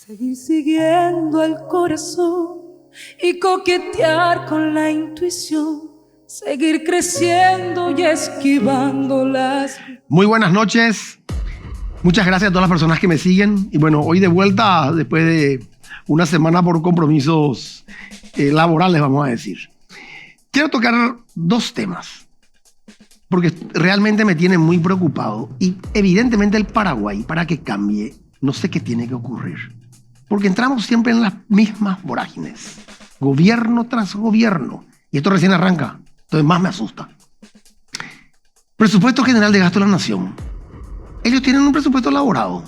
Seguir siguiendo el corazón y coquetear con la intuición. Seguir creciendo y esquivando las... Muy buenas noches. Muchas gracias a todas las personas que me siguen. Y bueno, hoy de vuelta, después de una semana por compromisos laborales, vamos a decir. Quiero tocar dos temas, porque realmente me tiene muy preocupado. Y evidentemente el Paraguay, para que cambie, no sé qué tiene que ocurrir. Porque entramos siempre en las mismas vorágines. Gobierno tras gobierno. Y esto recién arranca. Entonces más me asusta. Presupuesto General de Gasto de la Nación. Ellos tienen un presupuesto elaborado.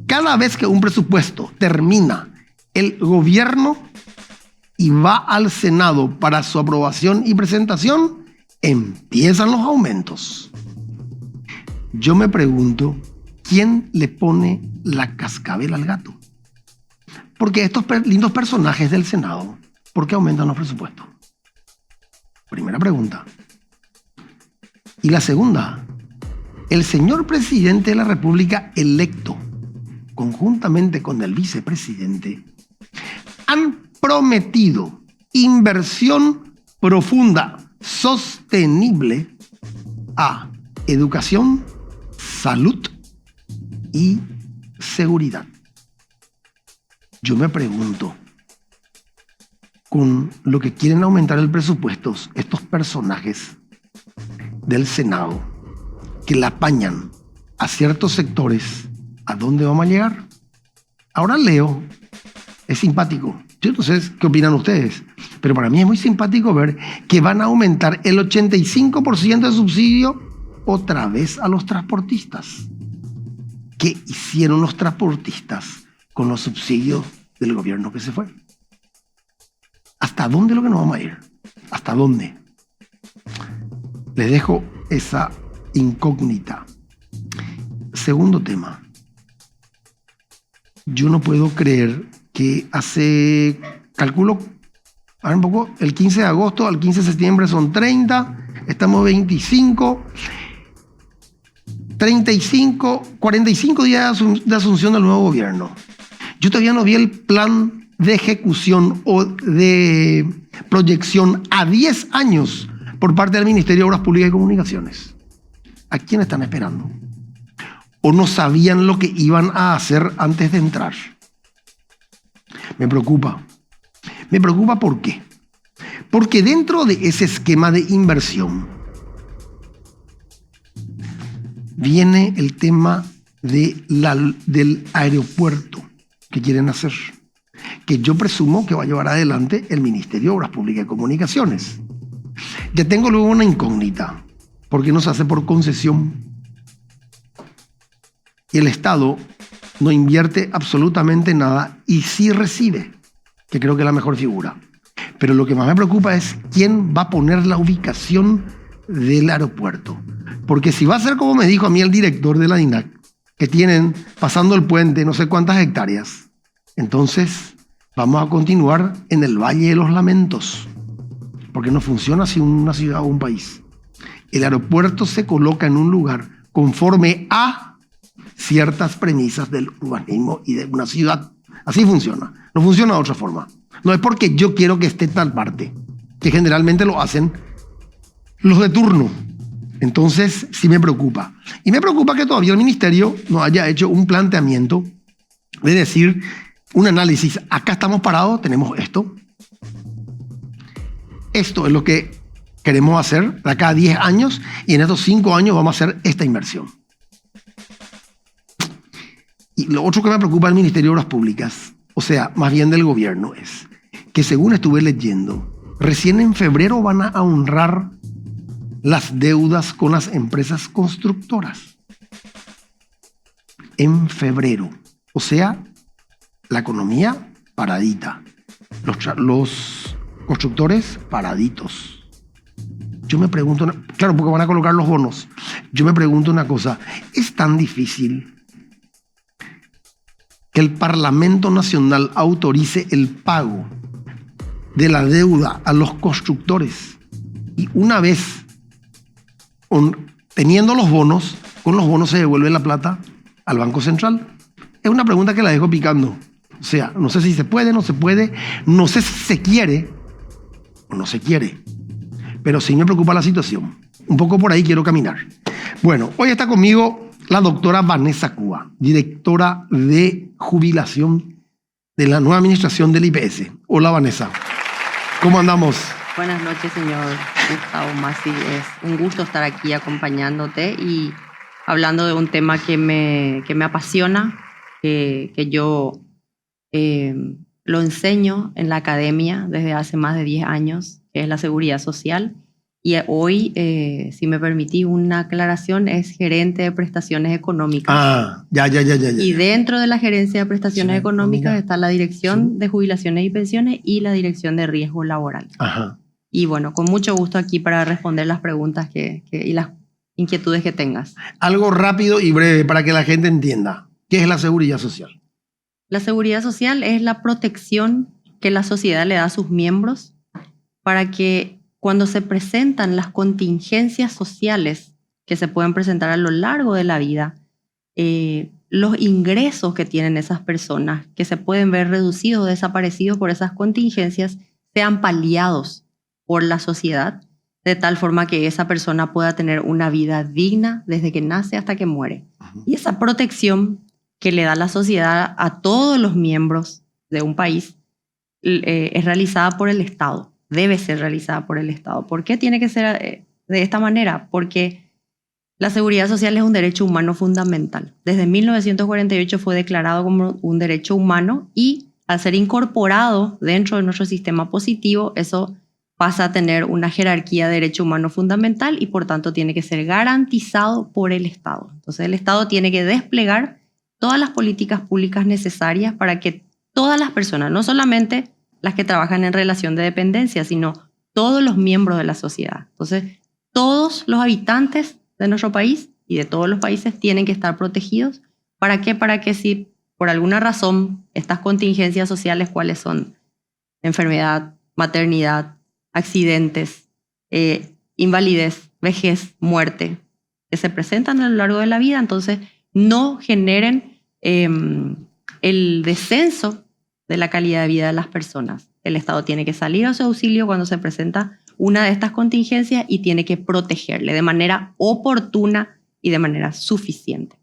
Cada vez que un presupuesto termina, el gobierno y va al Senado para su aprobación y presentación, empiezan los aumentos. Yo me pregunto, ¿quién le pone la cascabel al gato? Porque estos lindos personajes del Senado, ¿por qué aumentan los presupuestos? Primera pregunta. Y la segunda, el señor presidente de la República electo, conjuntamente con el vicepresidente, han prometido inversión profunda, sostenible a educación, salud y seguridad. Yo me pregunto, con lo que quieren aumentar el presupuesto, estos personajes del Senado que la apañan a ciertos sectores, ¿a dónde vamos a llegar? Ahora leo, es simpático. Yo no sé qué opinan ustedes, pero para mí es muy simpático ver que van a aumentar el 85% de subsidio otra vez a los transportistas. ¿Qué hicieron los transportistas con los subsidios del gobierno que se fue? ¿Hasta dónde es lo que nos vamos a ir? ¿Hasta dónde? Les dejo esa incógnita. Segundo tema. Yo no puedo creer que calculo, a ver un poco, el 15 de agosto al 15 de septiembre son 30, estamos 25, 35, 45 días de asunción del nuevo gobierno. Yo todavía no vi el plan de ejecución o de proyección a 10 años por parte del Ministerio de Obras Públicas y Comunicaciones. ¿A quién están esperando? ¿O no sabían lo que iban a hacer antes de entrar? Me preocupa. Me preocupa ¿por qué? Porque dentro de ese esquema de inversión viene el tema del aeropuerto que quieren hacer, que yo presumo que va a llevar adelante el Ministerio de Obras Públicas y Comunicaciones. Ya tengo luego una incógnita, porque no se hace por concesión. Y el Estado no invierte absolutamente nada y sí recibe, que creo que es la mejor figura. Pero lo que más me preocupa es quién va a poner la ubicación del aeropuerto. Porque si va a ser como me dijo a mí el director de la DINAC, que tienen pasando el puente no sé cuántas hectáreas, entonces vamos a continuar en el Valle de los Lamentos, porque no funciona así una ciudad o un país. El aeropuerto se coloca en un lugar conforme a ciertas premisas del urbanismo y de una ciudad. Así funciona. No funciona de otra forma. No es porque yo quiero que esté en tal parte, que generalmente lo hacen los de turno. Entonces sí me preocupa. Y me preocupa que todavía el ministerio no haya hecho un planteamiento de decir, un análisis, acá estamos parados, tenemos esto. Esto es lo que queremos hacer de acá a 10 años y en estos 5 años vamos a hacer esta inversión. Y lo otro que me preocupa del Ministerio de Obras Públicas, o sea, más bien del gobierno, es que según estuve leyendo, recién en febrero van a honrar las deudas con las empresas constructoras. En febrero. O sea, la economía paradita. Los constructores paraditos. Yo me pregunto, claro, porque van a colocar los bonos. Yo me pregunto una cosa, ¿es tan difícil que el Parlamento Nacional autorice el pago de la deuda a los constructores? Y una vez teniendo los bonos, con los bonos se devuelve la plata al Banco Central. Es una pregunta que la dejo picando. O sea, no sé si se puede, no se puede, no sé si se quiere o no se quiere, pero sí me preocupa la situación. Un poco por ahí quiero caminar. Bueno, hoy está conmigo la doctora Vanessa Cúa, directora de jubilación de la nueva administración del IPS. Hola, Vanessa. ¿Cómo andamos? Buenas noches, señor Gustavo Massi. Es un gusto estar aquí acompañándote y hablando de un tema que me apasiona, que yo lo enseño en la academia desde hace más de 10 años, que es la seguridad social. Y hoy, si me permitís una aclaración, es gerente de prestaciones económicas. Ya. Y dentro de la gerencia de prestaciones económicas está la dirección Sí. de jubilaciones y pensiones y la dirección de riesgo laboral. Ajá. Y bueno, con mucho gusto aquí para responder las preguntas y las inquietudes que tengas. Algo rápido y breve para que la gente entienda. ¿Qué es la seguridad social? La seguridad social es la protección que la sociedad le da a sus miembros para que cuando se presentan las contingencias sociales que se pueden presentar a lo largo de la vida, los ingresos que tienen esas personas, que se pueden ver reducidos o desaparecidos por esas contingencias, sean paliados por la sociedad, de tal forma que esa persona pueda tener una vida digna desde que nace hasta que muere. Y esa protección que le da la sociedad a todos los miembros de un país es realizada por el Estado, debe ser realizada por el Estado. ¿Por qué tiene que ser de esta manera? Porque la seguridad social es un derecho humano fundamental. Desde 1948 fue declarado como un derecho humano y al ser incorporado dentro de nuestro sistema positivo, eso pasa a tener una jerarquía de derecho humano fundamental y por tanto tiene que ser garantizado por el Estado. Entonces el Estado tiene que desplegar todas las políticas públicas necesarias para que todas las personas, no solamente las que trabajan en relación de dependencia, sino todos los miembros de la sociedad. Entonces, todos los habitantes de nuestro país y de todos los países tienen que estar protegidos. ¿Para qué? Para que si por alguna razón estas contingencias sociales, ¿cuáles son? Enfermedad, maternidad, accidentes, invalidez, vejez, muerte, que se presentan a lo largo de la vida, entonces no generen el descenso de la calidad de vida de las personas. El Estado tiene que salir a su auxilio cuando se presenta una de estas contingencias y tiene que protegerle de manera oportuna y de manera suficiente.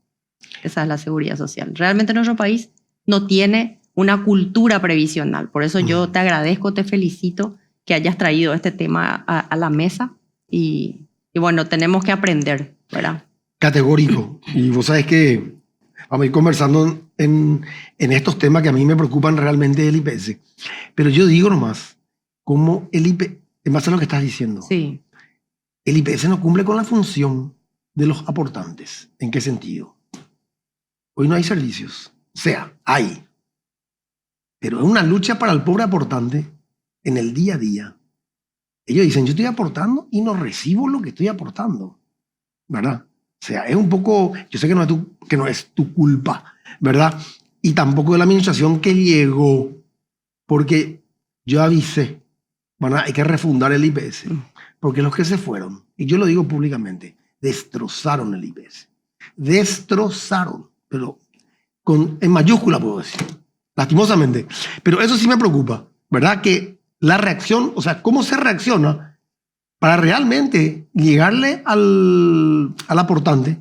Esa es la seguridad social. Realmente nuestro país no tiene una cultura previsional. Por eso yo te agradezco, te felicito que hayas traído este tema a la mesa y bueno, tenemos que aprender, ¿verdad? Categórico. Y vos sabés que vamos a ir conversando en estos temas que a mí me preocupan realmente del IPS. Pero yo digo nomás, como el IPS, en base a lo que estás diciendo, Sí. el IPS no cumple con la función de los aportantes. ¿En qué sentido? Hoy no hay servicios. O sea, hay. Pero es una lucha para el pobre aportante en el día a día. Ellos dicen, yo estoy aportando y no recibo lo que estoy aportando. ¿Verdad? O sea, es un poco, yo sé que no es tu culpa, ¿verdad? Y tampoco de la administración que llegó, porque yo avisé, hay que refundar el IPS, porque los que se fueron, y yo lo digo públicamente, destrozaron el IPS. Destrozaron, pero en mayúscula puedo decir, lastimosamente. Pero eso sí me preocupa, ¿verdad? Que la reacción, o sea, cómo se reacciona para realmente llegarle al aportante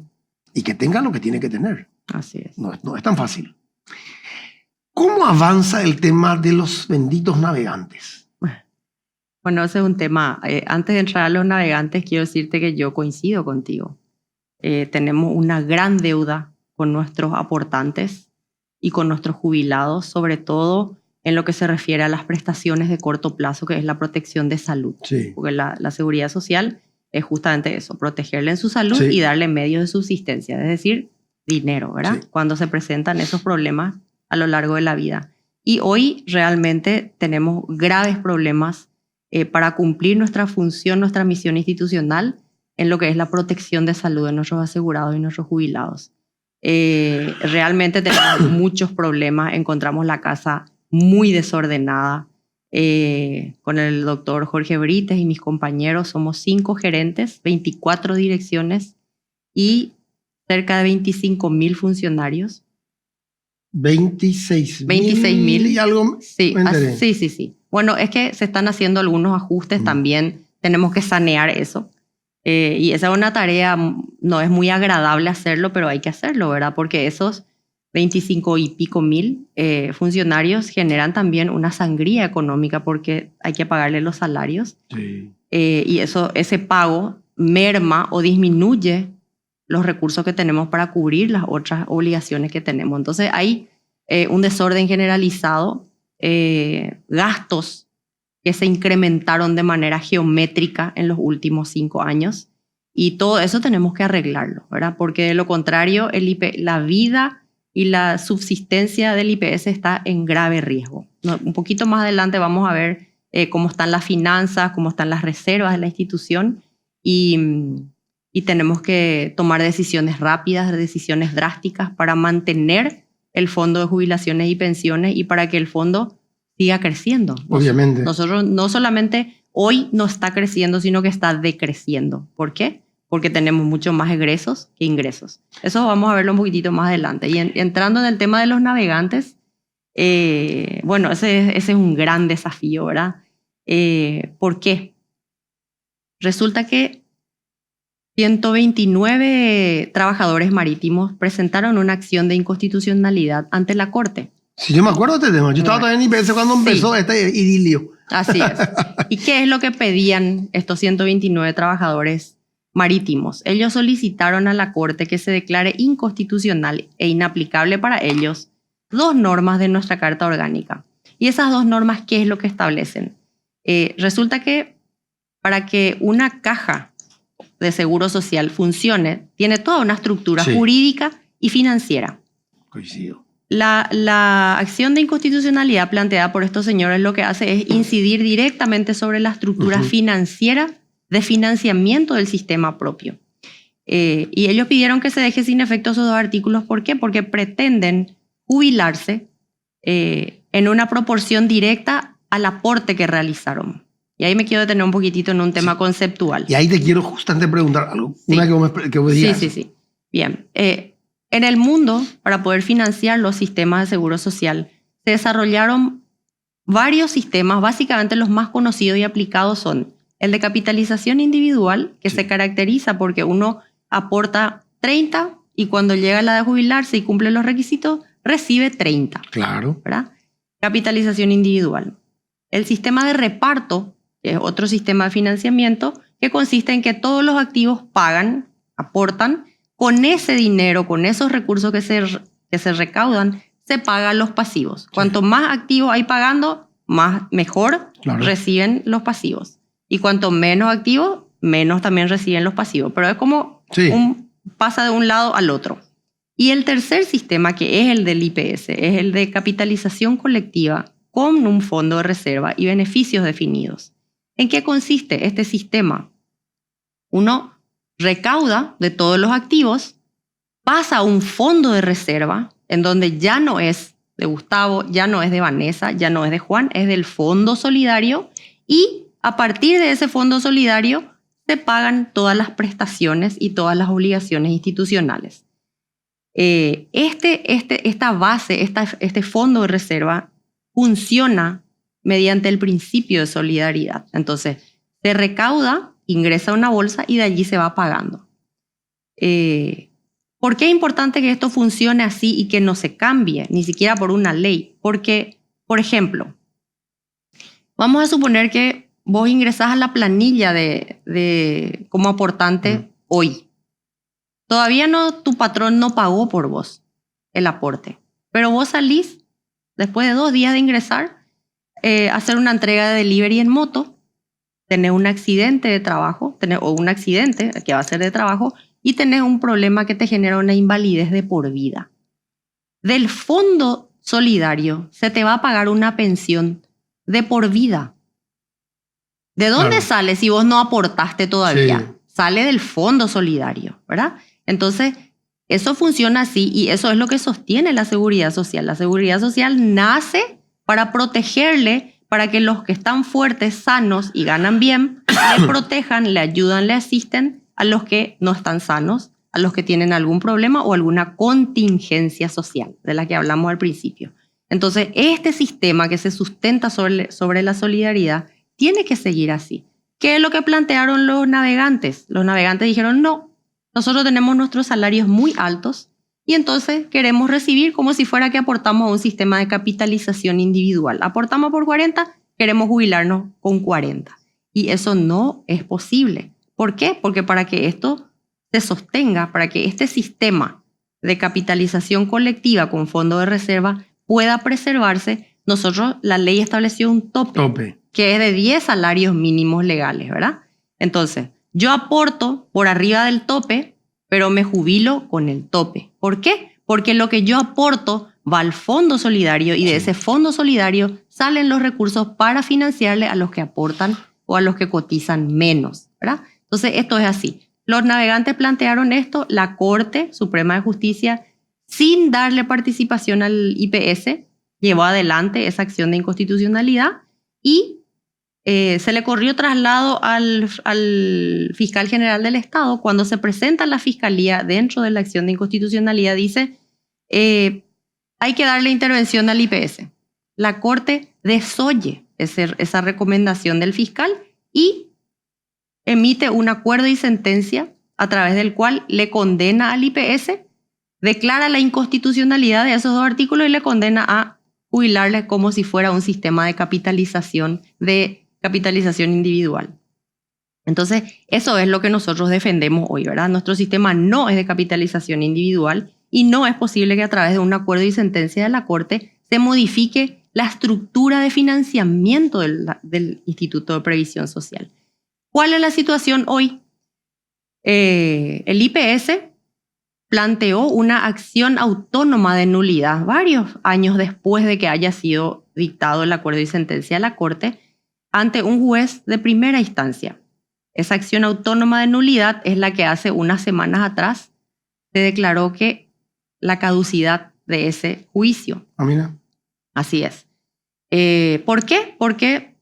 y que tenga lo que tiene que tener. Así es. No es tan fácil. ¿Cómo avanza el tema de los benditos navegantes? Bueno, ese es un tema. Antes de entrar a los navegantes, quiero decirte que yo coincido contigo. Tenemos una gran deuda con nuestros aportantes y con nuestros jubilados, sobre todo en lo que se refiere a las prestaciones de corto plazo, que es la protección de salud. Sí. Porque la seguridad social es justamente eso, protegerle en su salud Sí. y darle medios de subsistencia, es decir, dinero, ¿verdad? Sí. Cuando se presentan esos problemas a lo largo de la vida. Y hoy realmente tenemos graves problemas para cumplir nuestra función, nuestra misión institucional en lo que es la protección de salud de nuestros asegurados y nuestros jubilados. Realmente tenemos muchos problemas, encontramos la casa muy desordenada. Con el doctor Jorge Brites y mis compañeros somos 5 gerentes, 24 direcciones y cerca de 25.000 funcionarios. 26.000 y algo. Sí, me enteré. sí. Bueno, es que se están haciendo algunos ajustes también. Tenemos que sanear eso. Y esa es una tarea, no es muy agradable hacerlo, pero hay que hacerlo, ¿verdad? Porque esos 25 y pico mil funcionarios generan también una sangría económica porque hay que pagarle los salarios. Sí. Y ese pago merma o disminuye los recursos que tenemos para cubrir las otras obligaciones que tenemos. Entonces hay un desorden generalizado, gastos que se incrementaron de manera geométrica en los últimos 5 años y todo eso tenemos que arreglarlo, ¿verdad? Porque de lo contrario la vida y la subsistencia del IPS está en grave riesgo. Un poquito más adelante vamos a ver cómo están las finanzas, cómo están las reservas de la institución y tenemos que tomar decisiones rápidas, decisiones drásticas para mantener el fondo de jubilaciones y pensiones y para que el fondo siga creciendo. Obviamente. Nosotros no solamente hoy no está creciendo, sino que está decreciendo. ¿Por qué? Porque tenemos mucho más egresos que ingresos. Eso vamos a verlo un poquitito más adelante. Y entrando en el tema de los navegantes, bueno, ese es un gran desafío, ¿verdad? ¿Por qué? Resulta que 129 trabajadores marítimos presentaron una acción de inconstitucionalidad ante la Corte. Sí, yo me acuerdo de este tema. Yo estaba todavía en IPS cuando empezó este idilio. Así es. ¿Y qué es lo que pedían estos 129 trabajadores marítimos? Ellos solicitaron a la Corte que se declare inconstitucional e inaplicable para ellos 2 normas de nuestra Carta Orgánica. Y esas 2 normas, ¿qué es lo que establecen? Resulta que para que una caja de seguro social funcione, tiene toda una estructura jurídica y financiera. Coincido. La acción de inconstitucionalidad planteada por estos señores lo que hace es incidir directamente sobre la estructura financiera de financiamiento del sistema propio. Y ellos pidieron que se deje sin efecto esos 2 artículos. ¿Por qué? Porque pretenden jubilarse en una proporción directa al aporte que realizaron. Y ahí me quiero detener un poquitito en un tema conceptual. Y ahí te quiero justamente preguntar algo. Una que vos digas. Sí. Bien. En el mundo, para poder financiar los sistemas de seguro social, se desarrollaron varios sistemas. Básicamente los más conocidos y aplicados son el de capitalización individual, que se caracteriza porque uno aporta 30 y cuando llega la de jubilarse y cumple los requisitos, recibe 30. Claro. ¿Verdad? Capitalización individual. El sistema de reparto, que es otro sistema de financiamiento, que consiste en que todos los activos aportan, con ese dinero, con esos recursos que se recaudan, se pagan los pasivos. Cuanto más activos hay pagando, mejor reciben los pasivos. Y cuanto menos activos, menos también reciben los pasivos. Pero es como pasa de un lado al otro. Y el tercer sistema, que es el del IPS, es el de capitalización colectiva con un fondo de reserva y beneficios definidos. ¿En qué consiste este sistema? Uno recauda de todos los activos, pasa a un fondo de reserva en donde ya no es de Gustavo, ya no es de Vanessa, ya no es de Juan, es del fondo solidario y a partir de ese fondo solidario se pagan todas las prestaciones y todas las obligaciones institucionales. Esta base, este fondo de reserva funciona mediante el principio de solidaridad. Entonces, se recauda, ingresa a una bolsa y de allí se va pagando. ¿Por qué es importante que esto funcione así y que no se cambie, ni siquiera por una ley? Porque, por ejemplo, vamos a suponer que vos ingresás a la planilla como aportante hoy. Todavía tu patrón no pagó por vos el aporte, pero vos salís después de 2 días de ingresar a hacer una entrega de delivery en moto, tenés un accidente de trabajo, o un accidente que va a ser de trabajo, y tenés un problema que te genera una invalidez de por vida. Del fondo solidario se te va a pagar una pensión de por vida. ¿De dónde sale si vos no aportaste todavía? Sí. Sale del fondo solidario, ¿verdad? Entonces, eso funciona así y eso es lo que sostiene la seguridad social. La seguridad social nace para protegerle, para que los que están fuertes, sanos y ganan bien, le protejan, le ayudan, le asisten a los que no están sanos, a los que tienen algún problema o alguna contingencia social, de la que hablamos al principio. Entonces, este sistema que se sustenta sobre la solidaridad tiene que seguir así. ¿Qué es lo que plantearon los navegantes? Los navegantes dijeron, no, nosotros tenemos nuestros salarios muy altos y entonces queremos recibir como si fuera que aportamos a un sistema de capitalización individual. Aportamos por 40, queremos jubilarnos con 40. Y eso no es posible. ¿Por qué? Porque para que esto se sostenga, para que este sistema de capitalización colectiva con fondo de reserva pueda preservarse, la ley estableció un tope, que es de 10 salarios mínimos legales, ¿verdad? Entonces, yo aporto por arriba del tope, pero me jubilo con el tope. ¿Por qué? Porque lo que yo aporto va al fondo solidario y de ese fondo solidario salen los recursos para financiarle a los que aportan o a los que cotizan menos, ¿verdad? Entonces, esto es así. Los navegantes plantearon esto, la Corte Suprema de Justicia, sin darle participación al IPS, llevó adelante esa acción de inconstitucionalidad y se le corrió traslado al fiscal general del Estado. Cuando se presenta la fiscalía dentro de la acción de inconstitucionalidad, dice, hay que darle intervención al IPS. La Corte desoye esa recomendación del fiscal y emite un acuerdo y sentencia a través del cual le condena al IPS, declara la inconstitucionalidad de esos dos artículos y le condena a jubilarle como si fuera un sistema de capitalización individual. Entonces, eso es lo que nosotros defendemos hoy, ¿verdad? Nuestro sistema no es de capitalización individual y no es posible que a través de un acuerdo y sentencia de la Corte se modifique la estructura de financiamiento del Instituto de Previsión Social. ¿Cuál es la situación hoy? El IPS planteó una acción autónoma de nulidad varios años después de que haya sido dictado el acuerdo y sentencia de la Corte ante un juez de primera instancia. Esa acción autónoma de nulidad es la que hace unas semanas atrás se declaró que la caducidad de ese juicio. Ah, mira. Así es. ¿Por qué? Porque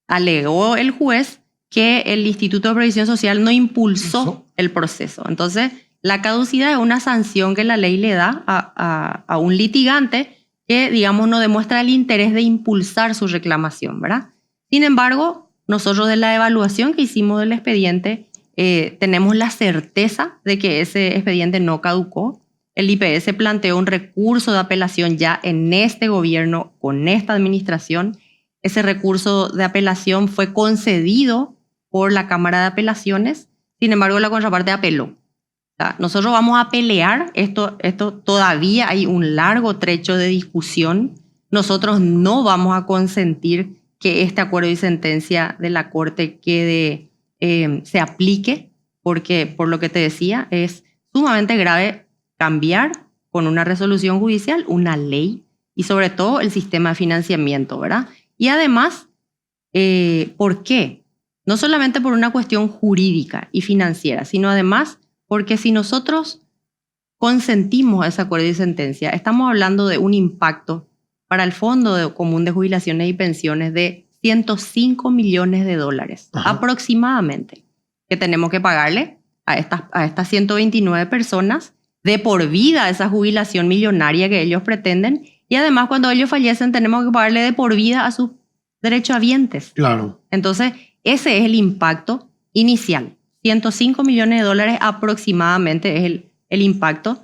alegó el juez que el Instituto de Previsión Social no impulsó el proceso. Entonces, la caducidad es una sanción que la ley le da a un litigante que, digamos, no demuestra el interés de impulsar su reclamación, ¿verdad? Sin embargo, nosotros de la evaluación que hicimos del expediente tenemos la certeza de que ese expediente no caducó. El IPS planteó un recurso de apelación ya en este gobierno, con esta administración. Ese recurso de apelación fue concedido por la Cámara de Apelaciones, sin embargo la contraparte apeló. O sea, nosotros vamos a pelear, esto todavía hay un largo trecho de discusión. Nosotros no vamos a consentir que este acuerdo y sentencia de la Corte se aplique, porque por lo que te decía, es sumamente grave cambiar con una resolución judicial una ley y sobre todo el sistema de financiamiento, ¿verdad? Y además, ¿por qué? No solamente por una cuestión jurídica y financiera, sino además porque si nosotros consentimos ese acuerdo y sentencia, estamos hablando de un impacto para el Fondo Común de Jubilaciones y Pensiones de $105 millones aproximadamente, que tenemos que pagarle a estas 129 personas de por vida esa jubilación millonaria que ellos pretenden, y además cuando ellos fallecen tenemos que pagarle de por vida a sus derechohabientes. Claro. Entonces, ese es el impacto inicial. $105 millones aproximadamente es el impacto,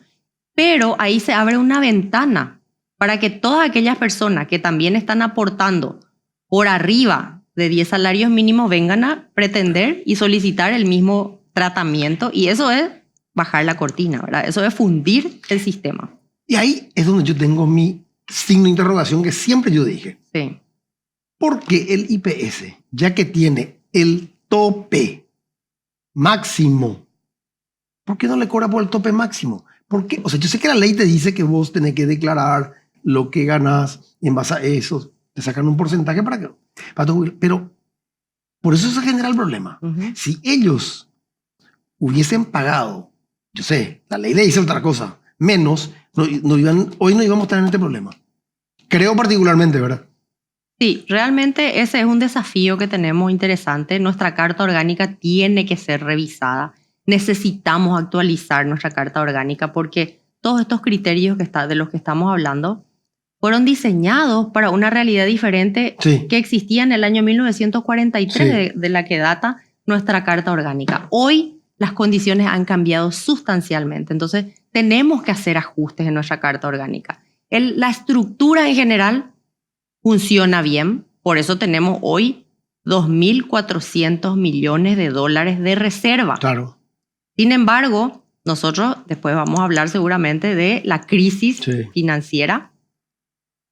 pero ahí se abre una ventana para que todas aquellas personas que también están aportando por arriba de 10 salarios mínimos vengan a pretender y solicitar el mismo tratamiento, y eso es bajar la cortina, ¿verdad? Eso es fundir el sistema. Y ahí es donde yo tengo mi signo de interrogación que siempre yo dije. Sí. Porque el IPS, ya que tiene el tope máximo, ¿por qué no le cobra por el tope máximo? ¿Por qué? O sea, yo sé que la ley te dice que vos tenés que declarar lo que ganas y en base a eso te sacan un porcentaje para tu, pero por eso se genera el problema. Si ellos hubiesen pagado, yo sé, la ley le dice otra cosa, menos, hoy no íbamos a tener este problema. Creo particularmente, ¿verdad? Sí, realmente ese es un desafío que tenemos interesante. Nuestra carta orgánica tiene que ser revisada. necesitamos actualizar nuestra Carta Orgánica porque todos estos criterios de los que estamos hablando fueron diseñados para una realidad diferente Sí. que existía en el año 1943 Sí. de la que data nuestra Carta Orgánica. Hoy las condiciones han cambiado sustancialmente, entonces tenemos que hacer ajustes en nuestra Carta Orgánica. La estructura en general funciona bien, por eso tenemos hoy 2.400 millones de dólares de reserva. Claro. Sin embargo, nosotros después vamos a hablar seguramente de la crisis Sí. financiera.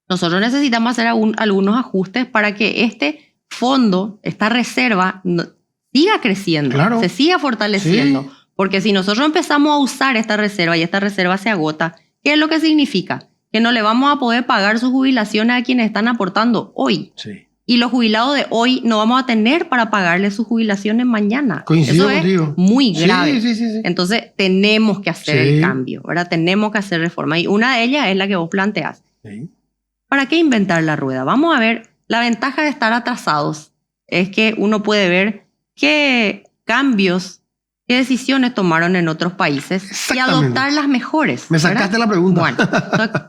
Nosotros necesitamos hacer algunos ajustes para que este fondo, esta reserva, siga creciendo, Claro. se siga fortaleciendo. Sí. Porque si nosotros empezamos a usar esta reserva y esta reserva se agota, ¿qué es lo que significa? Que no le vamos a poder pagar sus jubilaciones a quienes están aportando hoy. Sí. Y los jubilados de hoy no vamos a tener para pagarle sus jubilaciones mañana. Coincido Eso contigo. es muy grave. Sí. Entonces tenemos que hacer Sí. el cambio, ¿verdad? Tenemos que hacer reforma. Y una de ellas es la que vos planteas. Sí. ¿Para qué inventar la rueda? Vamos a ver, la ventaja de estar atrasados es que uno puede ver qué cambios, qué decisiones tomaron en otros países y Exactamente. adoptar las mejores. Me ¿verdad? sacaste la pregunta. Bueno, entonces,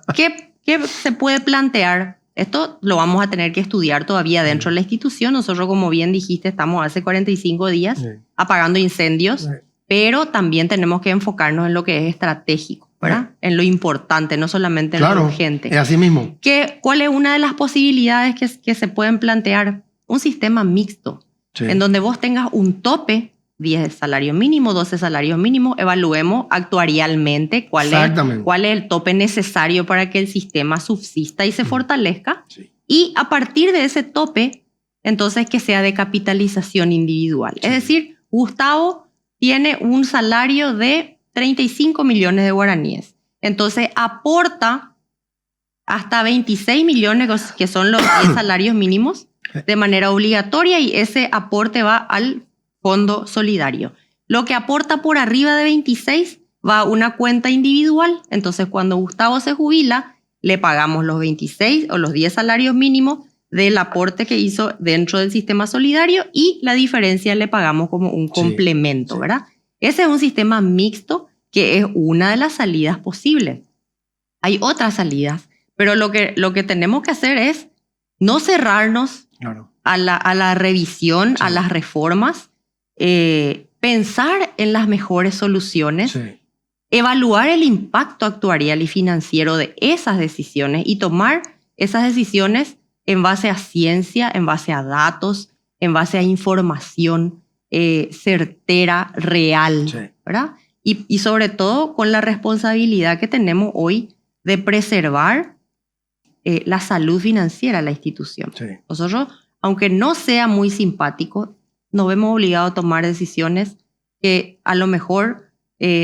¿qué se puede plantear? Esto lo vamos a tener que estudiar todavía dentro de la institución. Nosotros, como bien dijiste, estamos hace 45 días Sí. apagando incendios, Sí. pero también tenemos que enfocarnos en lo que es estratégico, ¿verdad? En lo importante, no solamente en lo Claro. urgente. Es así mismo. ¿Cuál es una de las posibilidades que se pueden plantear? Un sistema mixto, Sí. en donde vos tengas un tope, 10 salarios mínimos, 12 salarios mínimos, evaluemos actuarialmente cuál Exactamente. es el tope necesario para que el sistema subsista y se fortalezca. Sí. Y a partir de ese tope, entonces que sea de capitalización individual. Sí. Es decir, Gustavo tiene un salario de 35 millones de guaraníes. Entonces aporta hasta 26 millones, que son los 10 salarios mínimos, de manera obligatoria, y ese aporte va al fondo solidario. Lo que aporta por arriba de 26 va a una cuenta individual. Entonces, cuando Gustavo se jubila, le pagamos los 26 o los 10 salarios mínimos del aporte que hizo dentro del sistema solidario y la diferencia le pagamos como un complemento, sí. ¿verdad? Ese es un sistema mixto que es una de las salidas posibles. Hay otras salidas, pero lo que tenemos que hacer es no cerrarnos Claro. a la revisión, Sí. a las reformas, pensar en las mejores soluciones, Sí. evaluar el impacto actuarial y financiero de esas decisiones y tomar esas decisiones en base a ciencia, en base a datos, en base a información certera, real, Sí. ¿verdad? Y sobre todo con la responsabilidad que tenemos hoy de preservar la salud financiera de la institución. Sí. Nosotros, aunque no sea muy simpático, nos vemos obligados a tomar decisiones que a lo mejor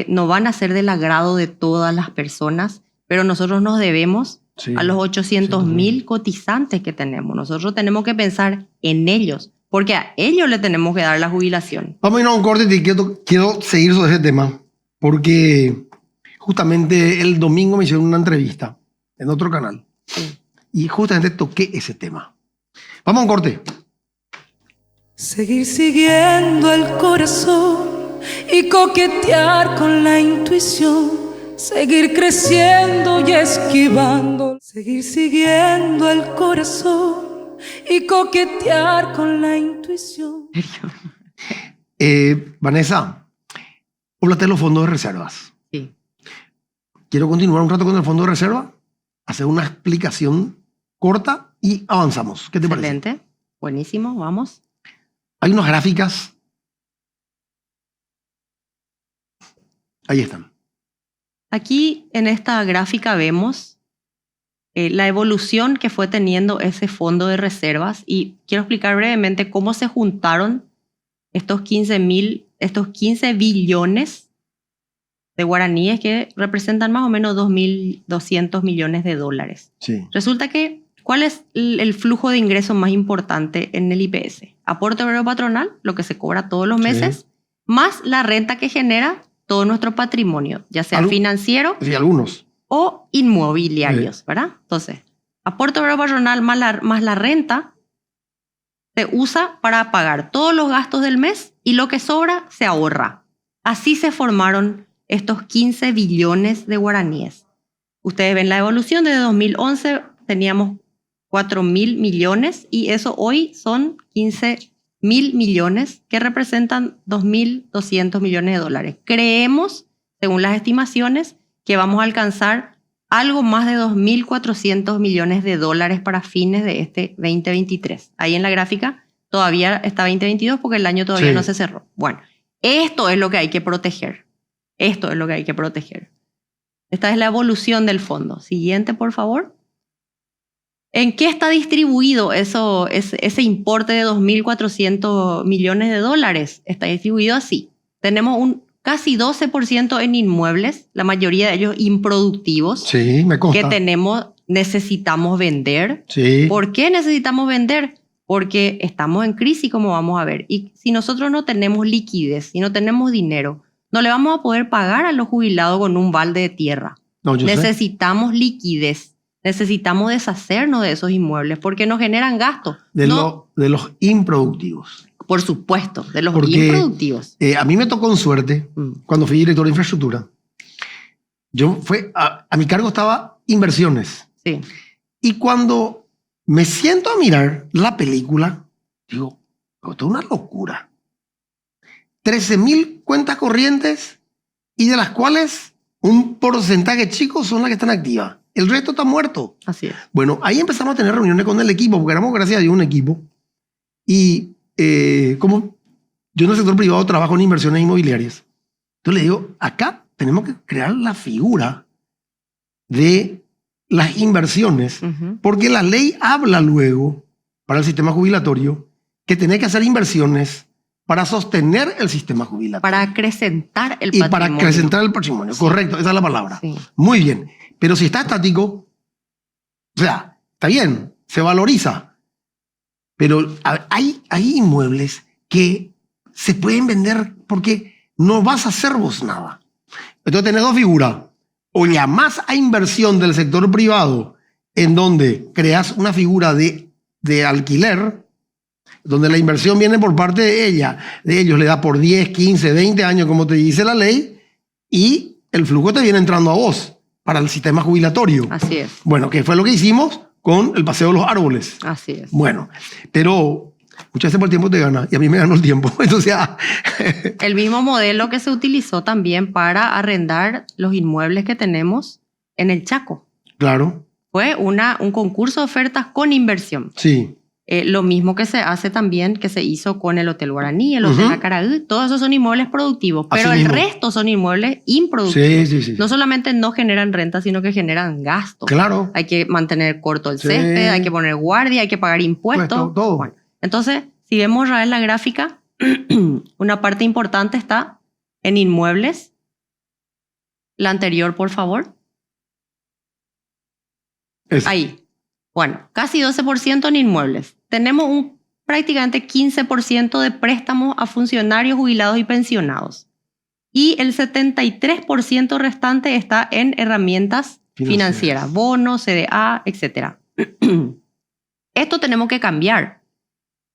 no van a ser del agrado de todas las personas, pero nosotros nos debemos Sí. a los 800.000 cotizantes que tenemos. Nosotros tenemos que pensar en ellos, porque a ellos le tenemos que dar la jubilación. Vamos a ir a un corte y quiero seguir sobre ese tema, porque justamente el domingo me hicieron una entrevista en otro canal y justamente toqué ese tema. Vamos a un corte. Seguir siguiendo el corazón y coquetear con la intuición, seguir creciendo y esquivando, seguir siguiendo el corazón y coquetear con la intuición. Vanessa, háblate de los fondos de reservas. Sí. Quiero continuar un rato con el fondo de reserva, hacer una explicación corta y avanzamos. ¿Qué te parece? Excelente. Buenísimo, vamos. Hay unas gráficas. Ahí están. Aquí en esta gráfica vemos la evolución que fue teniendo ese fondo de reservas y quiero explicar brevemente cómo se juntaron estos 15 billones de guaraníes que representan más o menos 2.200 millones de dólares. Sí. Resulta que, ¿cuál es el flujo de ingresos más importante en el IPS? Aporte obrero patronal, lo que se cobra todos los meses, más la renta que genera todo nuestro patrimonio, ya sea financiero Sí, algunos. o inmobiliarios, ¿verdad? Entonces, aporte obrero patronal más la renta se usa para pagar todos los gastos del mes y lo que sobra se ahorra. Así se formaron estos 15 billones de guaraníes. Ustedes ven la evolución. Desde 2011 teníamos 4.000 millones y eso hoy son 15.000 millones que representan 2.200 millones de dólares. Creemos, según las estimaciones, que vamos a alcanzar algo más de 2.400 millones de dólares para fines de este 2023. Ahí en la gráfica todavía está 2022 porque el año todavía no se cerró. Bueno, esto es lo que hay que proteger. Esto es lo que hay que proteger. Esta es la evolución del fondo. Siguiente, por favor. ¿En qué está distribuido ese importe de 2.400 millones de dólares? Está distribuido así. Tenemos un casi 12% en inmuebles, la mayoría de ellos improductivos. Sí, me consta. Que necesitamos vender. Sí. ¿Por qué necesitamos vender? Porque estamos en crisis, como vamos a ver. Y si nosotros no tenemos liquidez, si no tenemos dinero, no le vamos a poder pagar a los jubilados con un balde de tierra. No, necesitamos liquidez. Necesitamos deshacernos de esos inmuebles porque nos generan gastos. De los improductivos. Por supuesto, de los improductivos. A mí me tocó en suerte, cuando fui director de infraestructura, a mi cargo estaba inversiones. Sí. Y cuando me siento a mirar la película, digo, esto es una locura. 13.000 cuentas corrientes y de las cuales un porcentaje chico son las que están activas. El resto está muerto. Así es. Bueno, ahí empezamos a tener reuniones con el equipo, porque éramos, gracias a Dios, un equipo. Y como yo en el sector privado trabajo en inversiones inmobiliarias, entonces le digo, acá tenemos que crear la figura de las inversiones, porque la ley habla luego para el sistema jubilatorio que tiene que hacer inversiones para sostener el sistema jubilatorio. Para acrecentar el patrimonio. Y para acrecentar el patrimonio, sí. Correcto, esa es la palabra. Sí. Muy bien, pero si está estático, o sea, está bien, se valoriza, pero hay inmuebles que se pueden vender porque no vas a hacer vos nada. Entonces tenés dos figuras. O llamás a inversión del sector privado en donde creas una figura de alquiler, donde la inversión viene por parte de ellos le da por 10, 15, 20 años, como te dice la ley, y el flujo te viene entrando a vos para el sistema jubilatorio. Así es. Bueno, que fue lo que hicimos con el paseo de los árboles. Así es. Bueno, pero muchas veces por el tiempo te gana, y a mí me ganó el tiempo. Entonces, el mismo modelo que se utilizó también para arrendar los inmuebles que tenemos en el Chaco. Claro. Fue un concurso de ofertas con inversión. Sí. Lo mismo que se hace también, que se hizo con el Hotel Guaraní, el Hotel Acaraú, todos esos son inmuebles productivos, pero el resto son inmuebles improductivos. Sí. No solamente no generan renta, sino que generan gastos. Claro. Hay que mantener corto el césped, hay que poner guardia, hay que pagar impuestos. Todo. Bueno, entonces, si vemos en la gráfica, una parte importante está en inmuebles. La anterior, por favor. Ahí. Bueno, casi 12% en inmuebles. Tenemos prácticamente 15% de préstamos a funcionarios jubilados y pensionados. Y el 73% restante está en herramientas financieras, bonos, CDA, etc. Esto tenemos que cambiar.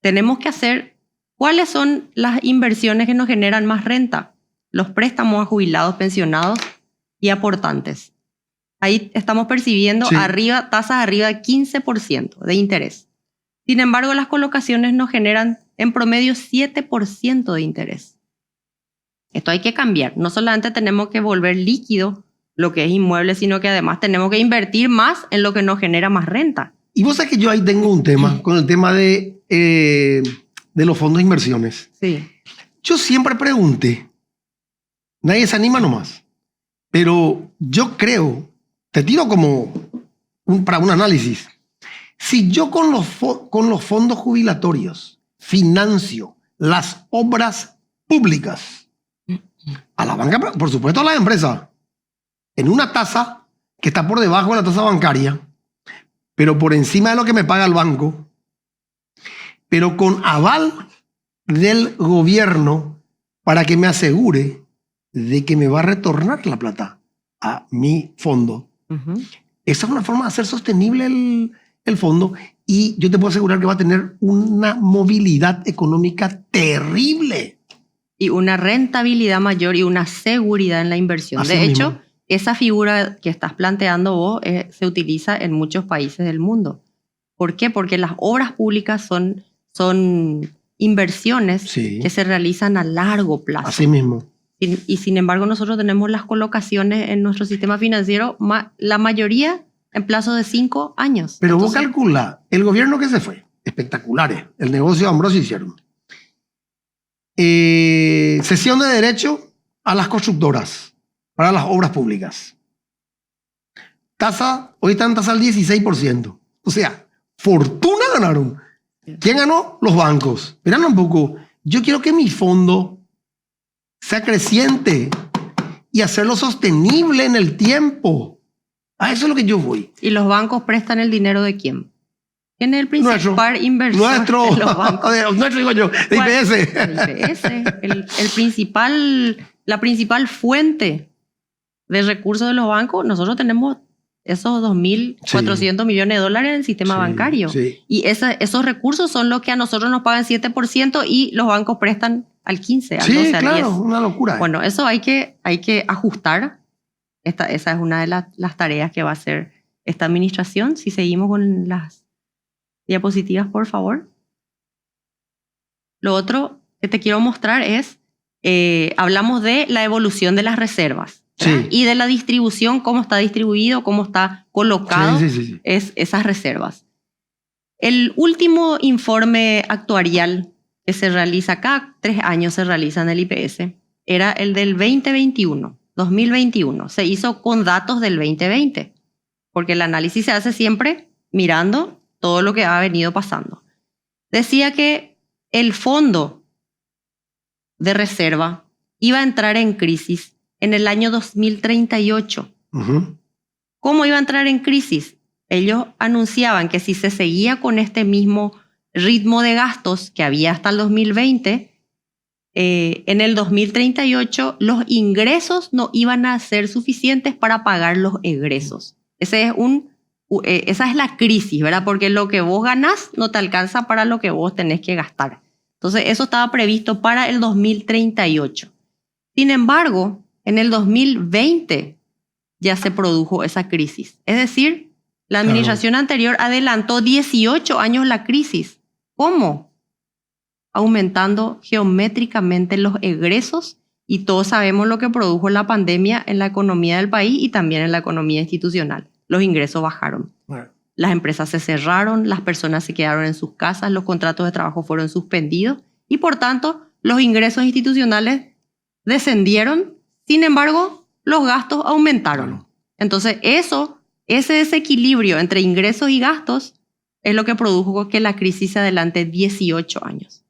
Tenemos que hacer cuáles son las inversiones que nos generan más renta. Los préstamos a jubilados, pensionados y aportantes. Ahí estamos percibiendo tasas arriba de 15% de interés. Sin embargo, las colocaciones nos generan en promedio 7% de interés. Esto hay que cambiar. No solamente tenemos que volver líquido lo que es inmueble, sino que además tenemos que invertir más en lo que nos genera más renta. Y vos sabés que yo ahí tengo un tema con el tema de los fondos de inversiones. Sí. Yo siempre pregunté, nadie se anima nomás, pero yo creo, te tiro como para un análisis, si yo con los fondos jubilatorios financio las obras públicas, a la banca, por supuesto a la empresa, en una tasa que está por debajo de la tasa bancaria, pero por encima de lo que me paga el banco, pero con aval del gobierno para que me asegure de que me va a retornar la plata a mi fondo. Esa es una forma de hacer sostenible el fondo, y yo te puedo asegurar que va a tener una movilidad económica terrible. y una rentabilidad mayor y una seguridad en la inversión. Así De hecho, mismo. esa figura que estás planteando vos se utiliza en muchos países del mundo. ¿Por qué? Porque las obras públicas son inversiones Sí. que se realizan a largo plazo. Así mismo. Y sin embargo, nosotros tenemos las colocaciones en nuestro sistema financiero, la mayoría en plazo de 5 años. Pero vos Entonces, calcula, el gobierno que se fue, espectaculares, el negocio de Ambrosio hicieron. Cesión de derecho a las constructoras para las obras públicas. Tasa, hoy está en tasa al 16%. O sea, fortuna ganaron. ¿Quién ganó? Los bancos. Miran un poco, yo quiero que mi fondo sea creciente y hacerlo sostenible en el tiempo. A eso es lo que yo voy. ¿y los bancos prestan el dinero de quién? ¿Quién es el principal inversor Nuestro, en los bancos? nuestro digo yo, de ¿Cuál? IPS. El IPS. La principal fuente de recursos de los bancos, nosotros tenemos esos 2.400 millones de dólares en el sistema Sí, bancario. sí. Y esos recursos son los que a nosotros nos pagan 7% y los bancos prestan al 15%, al 12%, Sí, al claro, 10%. una locura. Bueno, eso hay que ajustar. Esa es una de las tareas que va a hacer esta administración. Si seguimos con las diapositivas, por favor. Lo otro que te quiero mostrar es, hablamos de la evolución de las reservas, ¿verdad? Sí. Y de la distribución, cómo está distribuido, cómo está colocado Sí. es esas reservas. El último informe actuarial que se realiza cada 3 años, se realiza en el IPS, era el del 2021. Se hizo con datos del 2020, porque el análisis se hace siempre mirando todo lo que ha venido pasando. Decía que el fondo de reserva iba a entrar en crisis en el año 2038. Ujú. ¿Cómo iba a entrar en crisis? Ellos anunciaban que si se seguía con este mismo ritmo de gastos que había hasta el 2020, en el 2038 los ingresos no iban a ser suficientes para pagar los egresos. Esa es la crisis, ¿verdad? Porque lo que vos ganás no te alcanza para lo que vos tenés que gastar. Entonces, eso estaba previsto para el 2038. Sin embargo, en el 2020 ya se produjo esa crisis. Es decir, la administración anterior adelantó 18 años la crisis. ¿Cómo? Aumentando geométricamente los egresos, y todos sabemos lo que produjo la pandemia en la economía del país y también en la economía institucional. Los ingresos bajaron. Bueno. Las empresas se cerraron, las personas se quedaron en sus casas, los contratos de trabajo fueron suspendidos y por tanto los ingresos institucionales descendieron. Sin embargo, los gastos aumentaron. Claro. Entonces ese desequilibrio entre ingresos y gastos es lo que produjo que la crisis se adelante 18 años.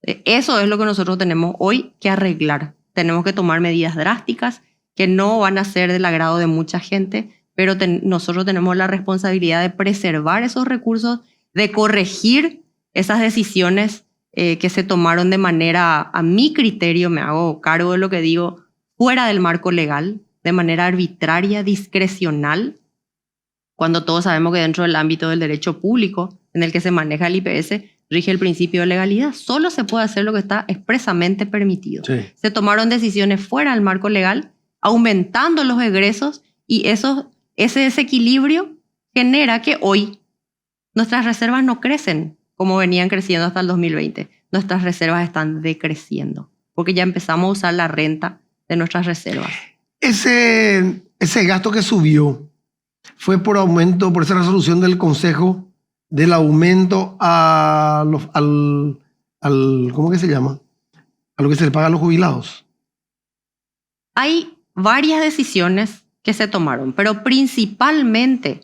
Eso es lo que nosotros tenemos hoy que arreglar. Tenemos que tomar medidas drásticas que no van a ser del agrado de mucha gente, pero nosotros tenemos la responsabilidad de preservar esos recursos, de corregir esas decisiones que se tomaron de manera, a mi criterio, me hago cargo de lo que digo, fuera del marco legal, de manera arbitraria, discrecional, cuando todos sabemos que dentro del ámbito del derecho público en el que se maneja el IPS rige el principio de legalidad. Solo se puede hacer lo que está expresamente permitido. Sí. Se tomaron decisiones fuera del marco legal, aumentando los egresos, y ese desequilibrio genera que hoy nuestras reservas no crecen como venían creciendo hasta el 2020. Nuestras reservas están decreciendo porque ya empezamos a usar la renta de nuestras reservas. Ese gasto que subió fue por esa resolución del Consejo del aumento ¿cómo que se llama? A lo que se le paga a los jubilados. Hay varias decisiones que se tomaron, pero principalmente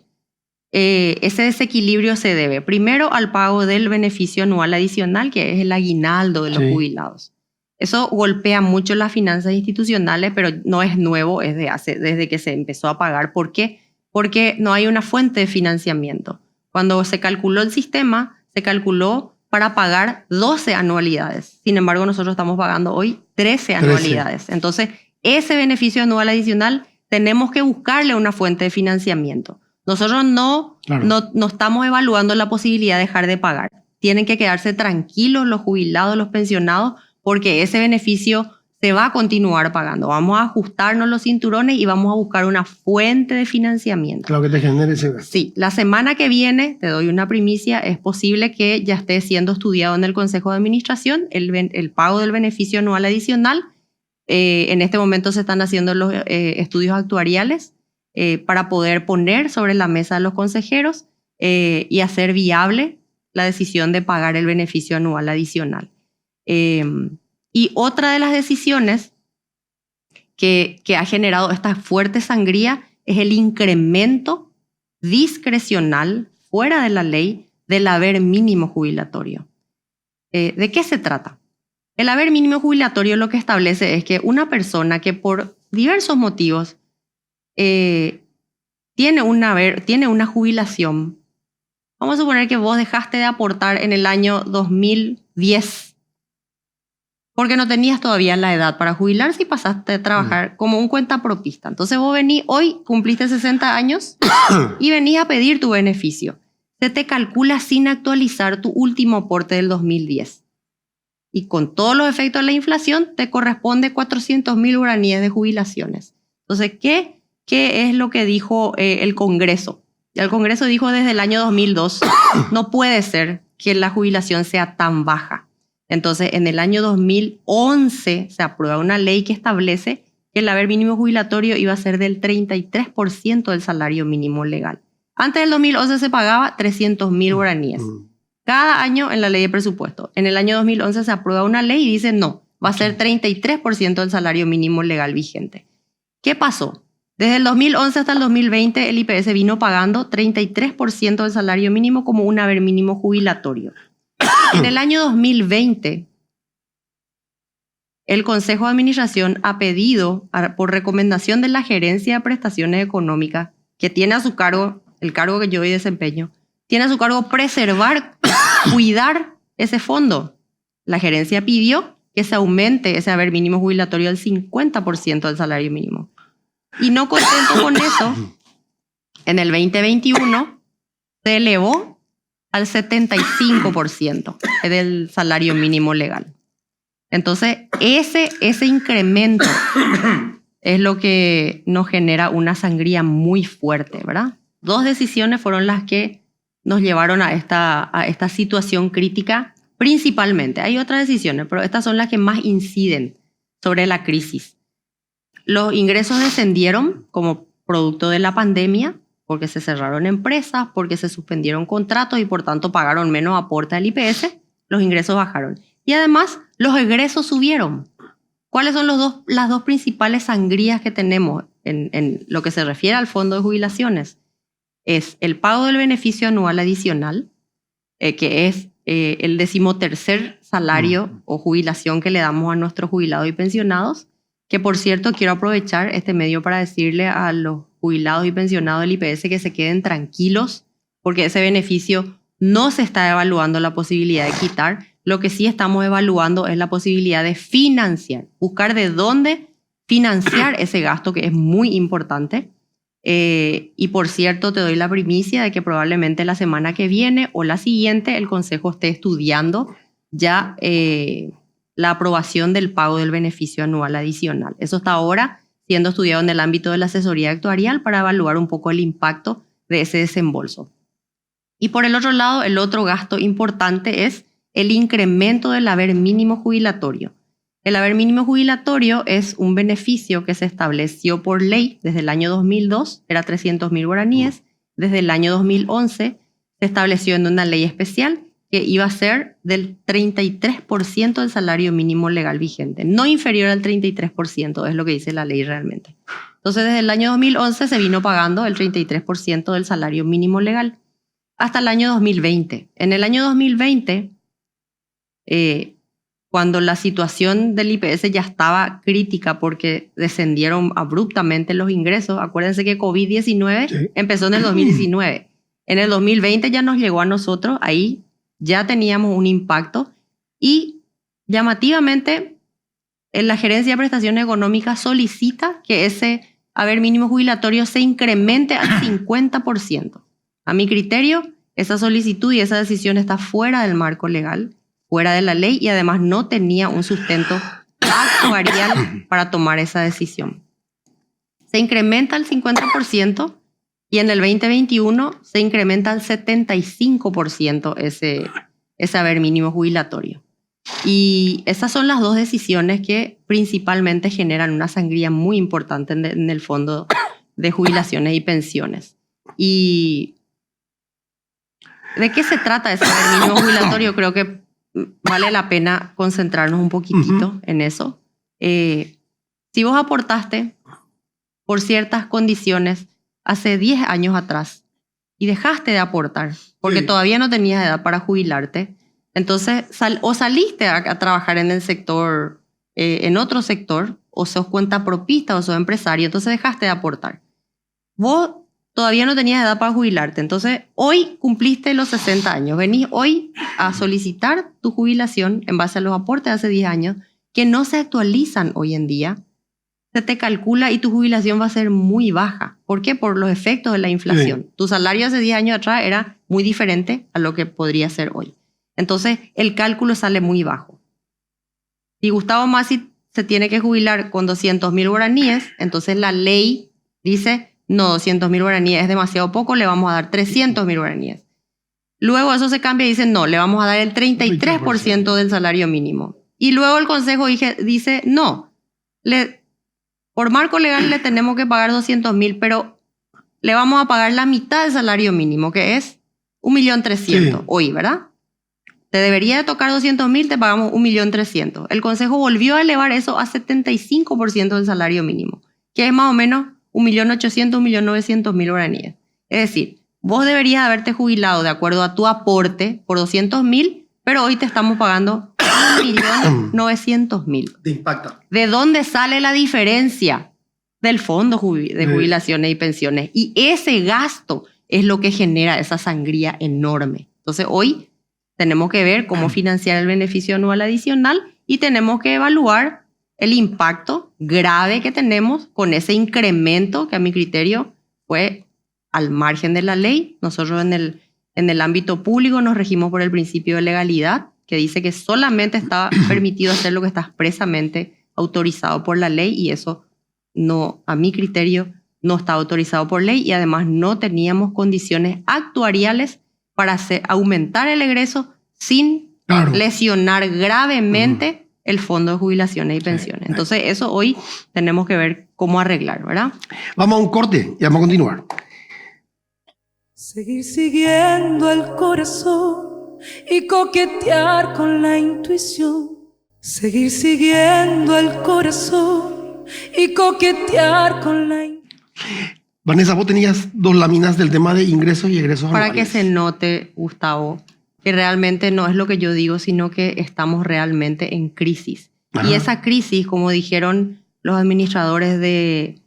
ese desequilibrio se debe primero al pago del beneficio anual adicional, que es el aguinaldo de los jubilados. Eso golpea mucho las finanzas institucionales, pero no es nuevo, es desde que se empezó a pagar. ¿Por qué? Porque no hay una fuente de financiamiento. Cuando se calculó el sistema, se calculó para pagar 12 anualidades. Sin embargo, nosotros estamos pagando hoy 13 anualidades. Entonces, ese beneficio anual adicional tenemos que buscarle una fuente de financiamiento. Nosotros no estamos evaluando la posibilidad de dejar de pagar. Tienen que quedarse tranquilos los jubilados, los pensionados, porque ese beneficio se va a continuar pagando. Vamos a ajustarnos los cinturones y vamos a buscar una fuente de financiamiento. Claro que te genere ese gasto. Sí, la semana que viene, te doy una primicia, es posible que ya esté siendo estudiado en el Consejo de Administración el pago del beneficio anual adicional. En este momento se están haciendo los estudios actuariales para poder poner sobre la mesa de los consejeros y hacer viable la decisión de pagar el beneficio anual adicional. Y otra de las decisiones que ha generado esta fuerte sangría es el incremento discrecional, fuera de la ley, del haber mínimo jubilatorio. ¿De qué se trata? El haber mínimo jubilatorio lo que establece es que una persona que por diversos motivos tiene una jubilación, vamos a suponer que vos dejaste de aportar en el año 2010 porque no tenías todavía la edad para jubilarse y pasaste a trabajar como un cuentapropista. Entonces vos venís, hoy cumpliste 60 años y venís a pedir tu beneficio. Se te calcula sin actualizar tu último aporte del 2010. Y con todos los efectos de la inflación te corresponde 400.000 guaraníes de jubilaciones. Entonces, ¿qué es lo que dijo el Congreso? El Congreso dijo desde el año 2002, no puede ser que la jubilación sea tan baja. Entonces, en el año 2011 se aprueba una ley que establece que el haber mínimo jubilatorio iba a ser del 33% del salario mínimo legal. Antes del 2011 se pagaba 300.000 guaraníes. Cada año en la ley de presupuesto. En el año 2011 se aprueba una ley y dice no, va a ser 33% del salario mínimo legal vigente. ¿Qué pasó? Desde el 2011 hasta el 2020 el IPS vino pagando 33% del salario mínimo como un haber mínimo jubilatorio. En el año 2020, el Consejo de Administración ha pedido, por recomendación de la Gerencia de Prestaciones Económicas, que tiene a su cargo, el cargo que yo hoy desempeño, tiene a su cargo preservar, cuidar ese fondo. La gerencia pidió que se aumente ese haber mínimo jubilatorio al 50% del salario mínimo. Y no contento con eso, en el 2021 se elevó al 75% del salario mínimo legal. Entonces, ese incremento es lo que nos genera una sangría muy fuerte, ¿verdad? Dos decisiones fueron las que nos llevaron a esta situación crítica principalmente. Hay otras decisiones, pero estas son las que más inciden sobre la crisis. Los ingresos descendieron como producto de la pandemia, porque se cerraron empresas, porque se suspendieron contratos y por tanto pagaron menos aporte al IPS, los ingresos bajaron. Y además, los egresos subieron. ¿Cuáles son las dos principales sangrías que tenemos en lo que se refiere al fondo de jubilaciones? Es el pago del beneficio anual adicional, que es el 13º salario o jubilación que le damos a nuestros jubilados y pensionados, que por cierto quiero aprovechar este medio para decirle a los jubilados y pensionados del IPS que se queden tranquilos, porque ese beneficio no se está evaluando la posibilidad de quitar. Lo que sí estamos evaluando es la posibilidad de financiar, buscar de dónde financiar ese gasto que es muy importante. Y por cierto, te doy la primicia de que probablemente la semana que viene o la siguiente el Consejo esté estudiando ya la aprobación del pago del beneficio anual adicional. Eso está ahora siendo estudiado en el ámbito de la asesoría actuarial para evaluar un poco el impacto de ese desembolso. Y por el otro lado, el otro gasto importante es el incremento del haber mínimo jubilatorio. El haber mínimo jubilatorio es un beneficio que se estableció por ley desde el año 2002, era 300.000 guaraníes. Desde el año 2011 se estableció en una ley especial que iba a ser del 33% del salario mínimo legal vigente, no inferior al 33%, es lo que dice la ley realmente. Entonces, desde el año 2011 se vino pagando el 33% del salario mínimo legal hasta el año 2020. En el año 2020, cuando la situación del IPS ya estaba crítica porque descendieron abruptamente los ingresos, acuérdense que COVID-19 empezó en el 2019. En el 2020 ya nos llegó a nosotros, ahí ya teníamos un impacto y llamativamente la Gerencia de Prestaciones Económicas solicita que ese haber mínimo jubilatorio se incremente al 50%. A mi criterio, esa solicitud y esa decisión está fuera del marco legal, fuera de la ley y además no tenía un sustento actuarial para tomar esa decisión. Se incrementa al 50% y en el 2021 se incrementa al 75% ese haber mínimo jubilatorio. Y esas son las dos decisiones que principalmente generan una sangría muy importante en el fondo de jubilaciones y pensiones. ¿Y de qué se trata ese haber mínimo jubilatorio? Creo que vale la pena concentrarnos un poquitito en eso. Si vos aportaste por ciertas condiciones hace 10 años atrás y dejaste de aportar porque todavía no tenías edad para jubilarte, entonces o saliste a trabajar en el sector, en otro sector, o sos cuentapropista o sos empresario, entonces dejaste de aportar. Vos todavía no tenías edad para jubilarte, entonces hoy cumpliste los 60 años, venís hoy a solicitar tu jubilación en base a los aportes de hace 10 años que no se actualizan hoy en día. Se te calcula y tu jubilación va a ser muy baja. ¿Por qué? Por los efectos de la inflación. Sí. Tu salario hace 10 años atrás era muy diferente a lo que podría ser hoy. Entonces, el cálculo sale muy bajo. Si Gustavo Massi se tiene que jubilar con 200.000 guaraníes, entonces la ley dice, no, 200.000 guaraníes es demasiado poco, le vamos a dar 300.000 guaraníes. Luego eso se cambia y dicen, no, le vamos a dar el 33% del salario mínimo. Y luego el Consejo dice, no, por marco legal le tenemos que pagar 200.000, pero le vamos a pagar la mitad del salario mínimo, que es 1.300.000 hoy, ¿verdad? Te debería de tocar 200.000, te pagamos 1.300.000. El Consejo volvió a elevar eso a 75% del salario mínimo, que es más o menos 1.800.000, 1.900.000 guaraníes. Es decir, vos deberías haberte jubilado de acuerdo a tu aporte por 200.000, pero hoy te estamos pagando 1.900.000. Te impacta. ¿De dónde sale la diferencia? Del fondo de jubilaciones y pensiones. Y ese gasto es lo que genera esa sangría enorme. Entonces hoy tenemos que ver cómo financiar el beneficio anual adicional y tenemos que evaluar el impacto grave que tenemos con ese incremento que a mi criterio fue al margen de la ley. Nosotros en el ámbito público nos regimos por el principio de legalidad, que dice que solamente está permitido hacer lo que está expresamente autorizado por la ley y eso no, a mi criterio, no está autorizado por ley y además no teníamos condiciones actuariales para aumentar el egreso sin lesionar gravemente el fondo de jubilaciones y pensiones. Entonces eso hoy tenemos que ver cómo arreglar, ¿verdad? Vamos a un corte y vamos a continuar. Seguir siguiendo el corazón y coquetear con la intuición. Seguir siguiendo el corazón y coquetear con la intuición. Vanessa, vos tenías 2 láminas del tema de ingresos y egresos para anuales. Que se note, Gustavo, que realmente no es lo que yo digo, sino que estamos realmente en crisis. Ajá. Y esa crisis, como dijeron los administradores que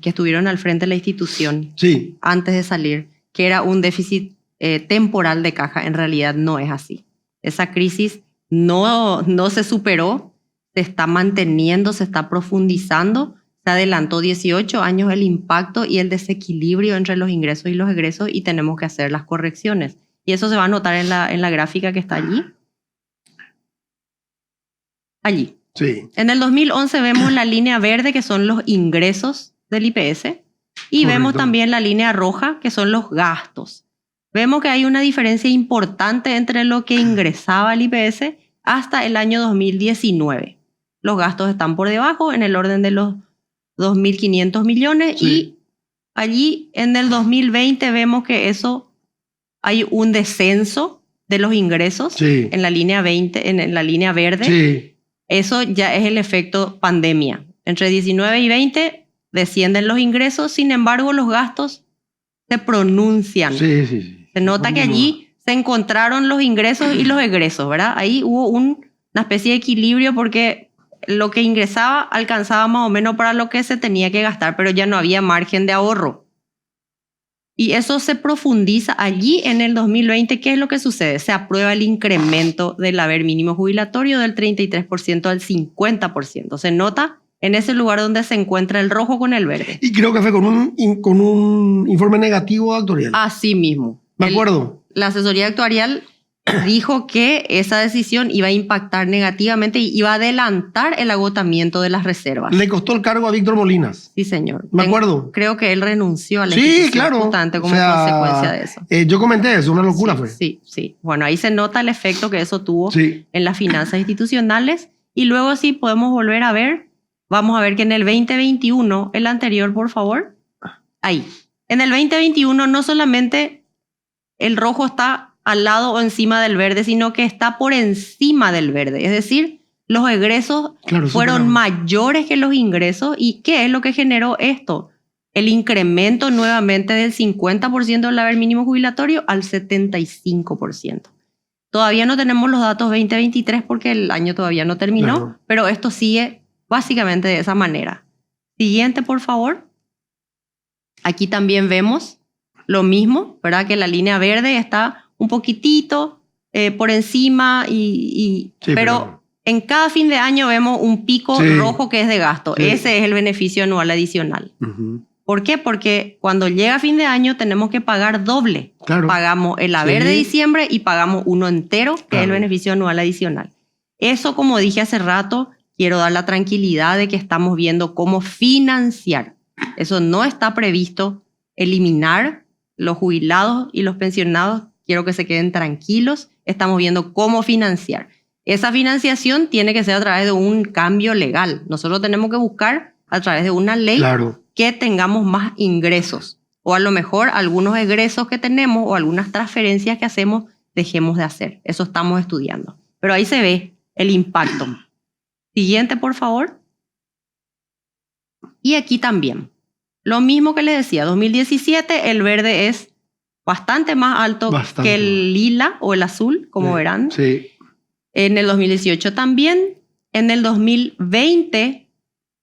estuvieron al frente de la institución antes de salir, que era un déficit temporal de caja, en realidad no es así. Esa crisis no se superó, se está manteniendo, se está profundizando. Se adelantó 18 años el impacto y el desequilibrio entre los ingresos y los egresos y tenemos que hacer las correcciones. Y eso se va a notar en la gráfica que está allí. Allí. Sí. En el 2011 vemos la línea verde, que son los ingresos del IPS, y vemos también la línea roja, que son los gastos. Vemos que hay una diferencia importante entre lo que ingresaba el IPS hasta el año 2019. Los gastos están por debajo, en el orden de los 2.500 millones, y allí en el 2020 vemos que hay un descenso de los ingresos en la línea 20, en la línea verde. Sí. Eso ya es el efecto pandemia. Entre 19 y 20 descienden los ingresos, sin embargo los gastos se pronuncian. Sí. Se nota que allí se encontraron los ingresos y los egresos, ¿verdad? Ahí hubo una especie de equilibrio porque lo que ingresaba alcanzaba más o menos para lo que se tenía que gastar, pero ya no había margen de ahorro. Y eso se profundiza allí en el 2020. ¿Qué es lo que sucede? Se aprueba el incremento del haber mínimo jubilatorio del 33% al 50%. Se nota en ese lugar donde se encuentra el rojo con el verde. Y creo que fue con un informe negativo actuarial. Así mismo. Me acuerdo. La asesoría actuarial dijo que esa decisión iba a impactar negativamente y iba a adelantar el agotamiento de las reservas. Le costó el cargo a Víctor Molinas. Sí, señor. Me acuerdo. Creo que él renunció a la Sí, institución claro. justamente como O sea, consecuencia de eso. Yo comenté eso, una locura fue. Sí, sí. Bueno, ahí se nota el efecto que eso tuvo Sí. en las finanzas institucionales. Y luego sí podemos volver a ver, vamos a ver que en el 2021, el anterior, por favor, ahí. En el 2021 no solamente el rojo está al lado o encima del verde, sino que está por encima del verde. Es decir, los egresos Claro, fueron superamos. mayores que los ingresos. ¿Y qué es lo que generó esto? El incremento nuevamente del 50% del haber mínimo jubilatorio al 75%. Todavía no tenemos los datos 2023 porque el año todavía no terminó, Claro. pero esto sigue básicamente de esa manera. Siguiente, por favor. Aquí también vemos lo mismo, ¿verdad? Que la línea verde está un poquitito por encima, Sí, pero en cada fin de año vemos un pico Sí. rojo que es de gasto. Sí. Ese es el beneficio anual adicional. Ujú. ¿Por qué? Porque cuando llega fin de año tenemos que pagar doble. Claro. Pagamos el haber Sí. de diciembre y pagamos uno entero, que es el Claro. beneficio anual adicional. Eso, como dije hace rato, quiero dar la tranquilidad de que estamos viendo cómo financiar. Eso no está previsto eliminar. Los jubilados y los pensionados, quiero que se queden tranquilos. Estamos viendo cómo financiar. Esa financiación tiene que ser a través de un cambio legal. Nosotros tenemos que buscar a través de una ley Claro. que tengamos más ingresos. O a lo mejor algunos egresos que tenemos o algunas transferencias que hacemos, dejemos de hacer. Eso estamos estudiando. Pero ahí se ve el impacto. Siguiente, por favor. Y aquí también. Lo mismo que les decía, 2017 el verde es bastante más alto Bastante que más. el lila o el azul, como verán. Sí. En el 2018 también. En el 2020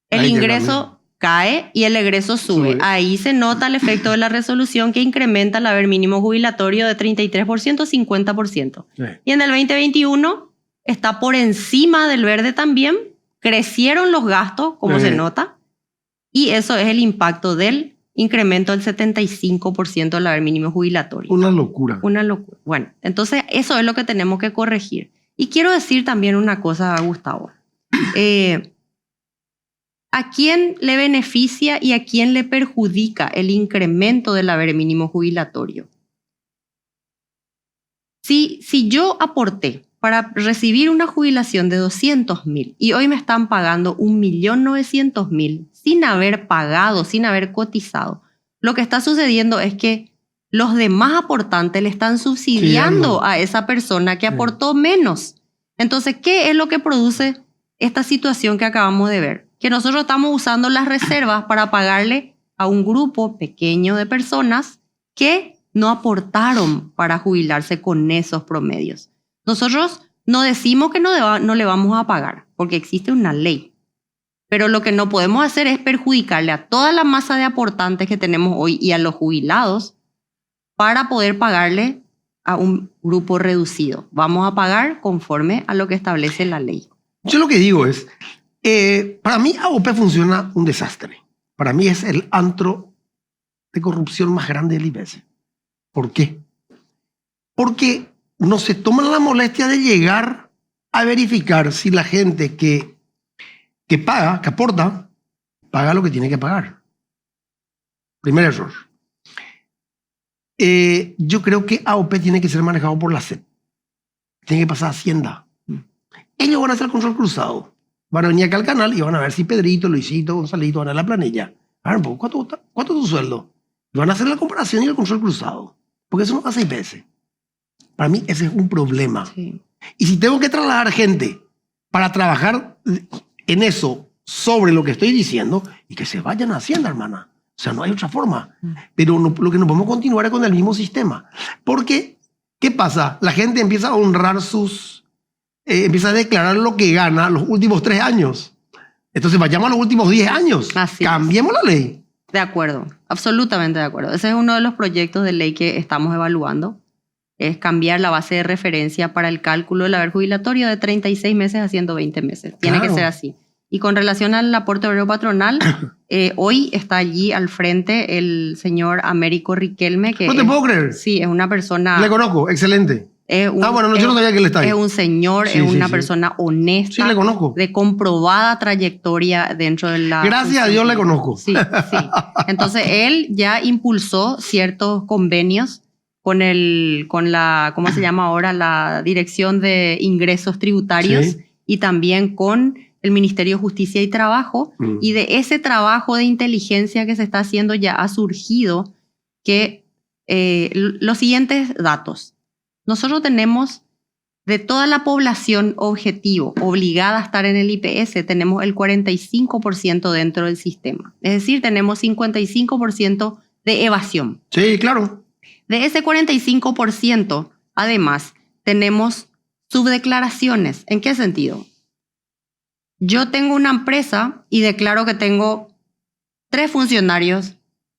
el Ahí ingreso cae y el egreso sube. Sube. Ahí se nota el efecto de la resolución que incrementa el haber mínimo jubilatorio de 33% a 50%. Sí. Y en el 2021 está por encima del verde también. Crecieron los gastos, como Sí. se nota. Y eso es el impacto del incremento del 75% del haber mínimo jubilatorio. Una locura. Una locura. Bueno, entonces eso es lo que tenemos que corregir. Y quiero decir también una cosa a Gustavo. ¿A quién le beneficia y a quién le perjudica el incremento del haber mínimo jubilatorio? Si yo aporté para recibir una jubilación de 200.000 y hoy me están pagando 1.900.000 sin haber pagado, sin haber cotizado, lo que está sucediendo es que los demás aportantes le están subsidiando a esa persona que aportó menos. Entonces, ¿qué es lo que produce esta situación que acabamos de ver? Que nosotros estamos usando las reservas para pagarle a un grupo pequeño de personas que no aportaron para jubilarse con esos promedios. Nosotros no decimos que no le vamos a pagar, porque existe una ley. Pero lo que no podemos hacer es perjudicarle a toda la masa de aportantes que tenemos hoy y a los jubilados para poder pagarle a un grupo reducido. Vamos a pagar conforme a lo que establece la ley. Yo lo que digo es, para mí AOP funciona un desastre. Para mí es el antro de corrupción más grande del IPS. ¿Por qué? Porque no se toman la molestia de llegar a verificar si la gente que paga, que aporta, paga lo que tiene que pagar. Primer error. Yo creo que AOP tiene que ser manejado por la SEP. Tiene que pasar a Hacienda. Ellos van a hacer el control cruzado. Van a venir acá al canal y van a ver si Pedrito, Luisito, Gonzalito van a la planilla. A ver, ¿cuánto es tu sueldo? Y van a hacer la comparación y el control cruzado. Porque eso no pasa IPS. Para mí ese es un problema. Sí. Y si tengo que trasladar gente para trabajar en eso sobre lo que estoy diciendo, y que se vayan a Hacienda, hermana. O sea, no hay otra forma. Pero lo que no podemos continuar es con el mismo sistema. Porque, ¿qué pasa? La gente empieza a honrar empieza a declarar lo que gana los últimos 3 años. Entonces vayamos a los últimos 10 años. Así es. Cambiemos la ley. De acuerdo, absolutamente de acuerdo. Ese es uno de los proyectos de ley que estamos evaluando. Es cambiar la base de referencia para el cálculo del haber jubilatorio de 36 meses a 120 meses. Tiene Claro. que ser así. Y con relación al aporte obrero patronal, hoy está allí al frente el señor Américo Riquelme, que No te puedo creer. sí, es una persona Le conozco, excelente. Bueno, yo no sabía que él está ahí. Es un señor, Sí, es sí, una sí. persona honesta. Sí, le conozco. De comprobada trayectoria dentro de la... Gracias a Dios le conozco. Sí, sí. Entonces, él ya impulsó ciertos convenios con la, ¿cómo se llama ahora? La Dirección de Ingresos Tributarios, Sí. y también con el Ministerio de Justicia y Trabajo. Y de ese trabajo de inteligencia que se está haciendo ya ha surgido que los siguientes datos. Nosotros tenemos, de toda la población objetivo obligada a estar en el IPS, tenemos el 45% dentro del sistema. Es decir, tenemos 55% de evasión. Sí, claro. De ese 45%, además, tenemos subdeclaraciones. ¿En qué sentido? Yo tengo una empresa y declaro que tengo 3 funcionarios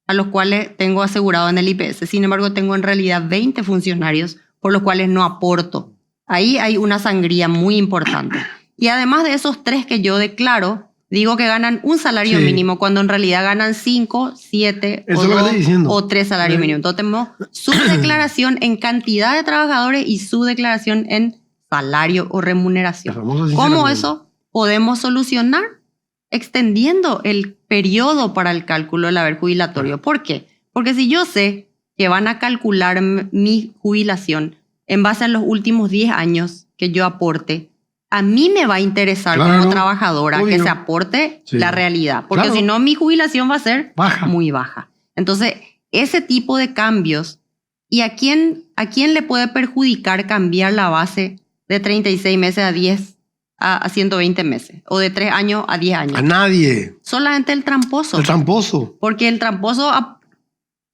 a los cuales tengo asegurado en el IPS. Sin embargo, tengo en realidad 20 funcionarios por los cuales no aporto. Ahí hay una sangría muy importante. Y además de esos 3 que yo declaro, digo que ganan un salario mínimo cuando en realidad ganan 5, 7 Eso es lo que estoy diciendo. o 3 salarios mínimos. Entonces tenemos subdeclaración en cantidad de trabajadores y subdeclaración en salario o remuneración. ¿Cómo eso podemos solucionar? Extendiendo el periodo para el cálculo del haber jubilatorio. ¿Por qué? Porque si yo sé que van a calcular mi jubilación en base a los últimos 10 años que yo aporte, a mí me va a interesar como trabajadora que se aporte la realidad. Porque si no, mi jubilación va a ser muy baja. Entonces, ese tipo de cambios, ¿y a quién le puede perjudicar cambiar la base de 36 meses a 120 meses? O de 3 años a 10 años. A nadie. Solamente el tramposo. El tramposo. Porque el tramposo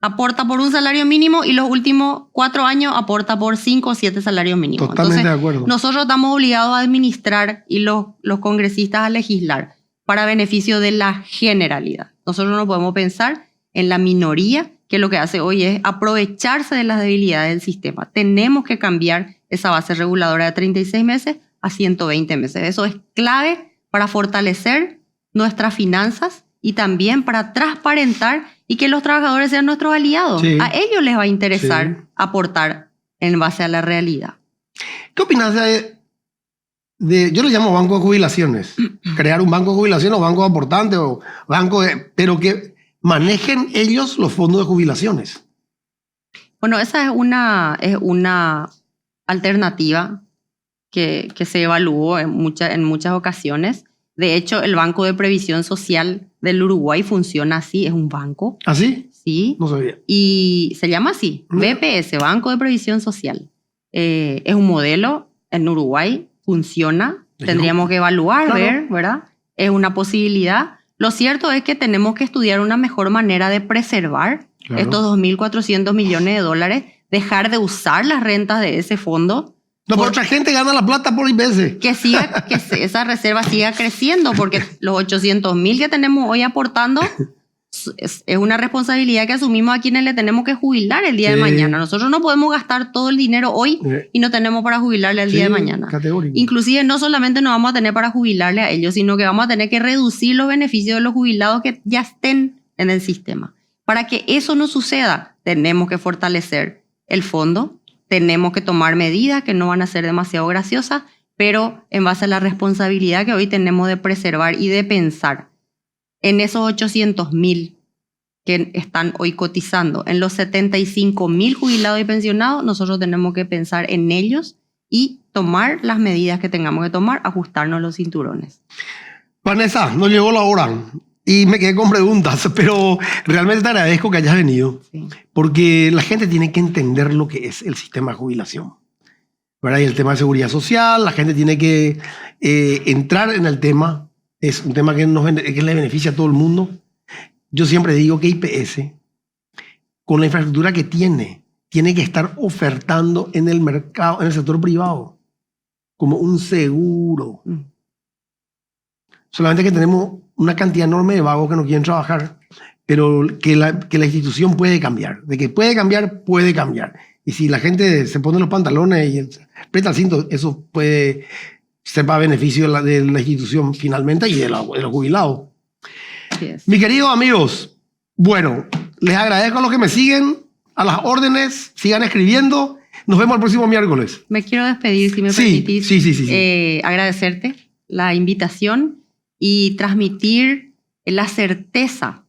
aporta por un salario mínimo y los últimos 4 años aporta por 5 o 7 salarios mínimos. Totalmente Entonces, de acuerdo. Nosotros estamos obligados a administrar y los congresistas a legislar para beneficio de la generalidad. Nosotros no podemos pensar en la minoría que lo que hace hoy es aprovecharse de las debilidades del sistema. Tenemos que cambiar esa base reguladora de 36 meses a 120 meses. Eso es clave para fortalecer nuestras finanzas y también para transparentar y que los trabajadores sean nuestros aliados. Sí. A ellos les va a interesar aportar en base a la realidad. ¿Qué opinas yo le llamo banco de jubilaciones? Crear un banco de jubilaciones o banco de aportantes o pero que manejen ellos los fondos de jubilaciones. Bueno, esa es una alternativa que se evaluó en muchas ocasiones. De hecho, el Banco de Previsión Social del Uruguay funciona así, es un banco. ¿Así? Sí. No sabía. Y se llama así, BPS, Banco de Previsión Social. Es un modelo en Uruguay, funciona. Tendríamos que evaluar, ver, ¿verdad? Es una posibilidad. Lo cierto es que tenemos que estudiar una mejor manera de preservar estos 2.400 millones de dólares, dejar de usar las rentas de ese fondo. No, pero otra gente gana la plata por IPS. Que esa reserva siga creciendo, porque los 800.000 que tenemos hoy aportando es una responsabilidad que asumimos a quienes le tenemos que jubilar el día de mañana. Nosotros no podemos gastar todo el dinero hoy y no tenemos para jubilarle el día de mañana. Categórico. Inclusive no solamente no vamos a tener para jubilarle a ellos, sino que vamos a tener que reducir los beneficios de los jubilados que ya estén en el sistema. Para que eso no suceda, tenemos que fortalecer el fondo, tenemos que tomar medidas que no van a ser demasiado graciosas, pero en base a la responsabilidad que hoy tenemos de preservar y de pensar en esos 800.000 que están hoy cotizando, en los 75.000 jubilados y pensionados, nosotros tenemos que pensar en ellos y tomar las medidas que tengamos que tomar, ajustarnos los cinturones. Vanessa, nos llegó la hora y me quedé con preguntas, pero realmente te agradezco que hayas venido, porque la gente tiene que entender lo que es el sistema de jubilación, ¿verdad? Y el tema de seguridad social, la gente tiene que entrar en el tema. Es un tema que le beneficia a todo el mundo. Yo siempre digo que IPS, con la infraestructura que tiene que estar ofertando en el mercado, en el sector privado, como un seguro. Solamente que tenemos una cantidad enorme de vagos que no quieren trabajar, pero que la institución puede cambiar. De que puede cambiar, puede cambiar. Y si la gente se pone los pantalones y aprieta el cinto, eso puede ser para beneficio de la institución finalmente y de los jubilados. Yes. Mis queridos amigos, bueno, les agradezco a los que me siguen, a las órdenes, sigan escribiendo. Nos vemos el próximo miércoles. Me quiero despedir, si me Sí, permitís. sí. Agradecerte la invitación y transmitir la certeza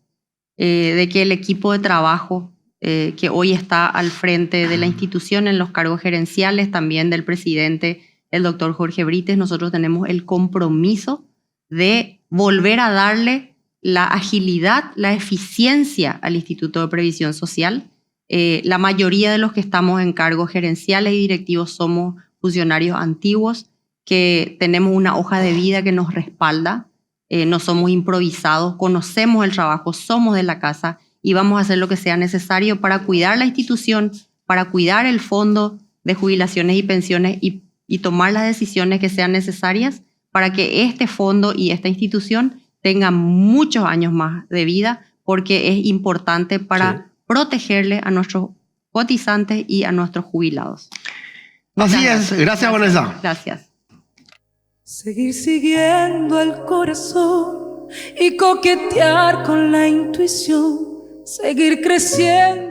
de que el equipo de trabajo que hoy está al frente de la institución en los cargos gerenciales, también del presidente, el doctor Jorge Brites, nosotros tenemos el compromiso de volver a darle la agilidad, la eficiencia al Instituto de Previsión Social. La mayoría de los que estamos en cargos gerenciales y directivos somos funcionarios antiguos que tenemos una hoja de vida que nos respalda, no somos improvisados, conocemos el trabajo, somos de la casa y vamos a hacer lo que sea necesario para cuidar la institución, para cuidar el fondo de jubilaciones y pensiones y tomar las decisiones que sean necesarias para que este fondo y esta institución tengan muchos años más de vida, porque es importante para protegerle a nuestros cotizantes y a nuestros jubilados. Así es. Gracias, Vanessa. Gracias. Seguir siguiendo el corazón y coquetear con la intuición, seguir creciendo